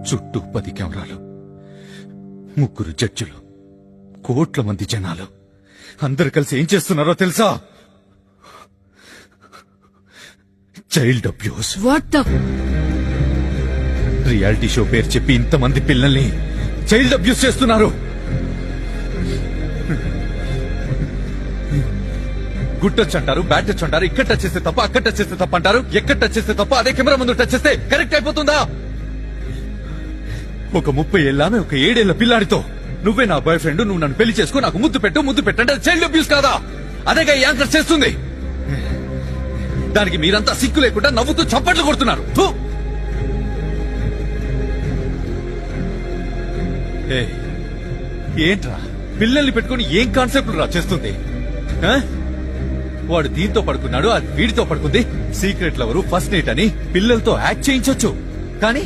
చుట్టూ 10 కెమెరాలు, 3 జడ్జిలు, కోట్ల మంది జనాలు అందరు కలిసి ఏం చేస్తున్నారో తెలుసా? Child abuse. What the reality show పేరు చెప్పి ఇంతమంది పిల్లల్ని చైల్డ్ అబ్యూస్ చేస్తున్నారు. గుడ్ టచ్ అంటారు, బ్యాడ్ టచ్ అంటారు, ఇక్కడ టచ్ చేస్తే తప్ప, అక్కడ టచ్ చేస్తే తప్ప అంటారు. ఎక్కడ టచ్ చేస్తే తప్ప అదే కెమెరా ముందు టచ్ చేస్తే కరెక్ట్ అయిపోతుందా? ఒక 30 ఏళ్ళ ఆమె ఒక 7 ఏళ్ల పిల్లాడితో నువ్వే నా బాయ్ ఫ్రెండ్, నువ్వు నన్ను పెళ్లి చేసుకో, నాకు ముద్దు పెట్టంటే అది చైల్డ్ అబ్యూస్ కాదా? అదేగా ఈ యాంకర్ చేస్తుంది. దానికి మీరంతా సిక్కు లేకుండా నవ్వుతూ చప్పట్లు కొడుతున్నారు. థూ! ఏంట్రా పిల్లల్ని పెట్టుకుని ఏం కాన్సెప్ట్ రా చేస్తుంది? వాడు దీంతో పడుకున్నాడు, అది వీడితో పడుకుంది. సీక్రెట్ లవరు, ఫస్ట్ నైట్ అని పిల్లలతో యాక్ట్ చేయించొచ్చు, కానీ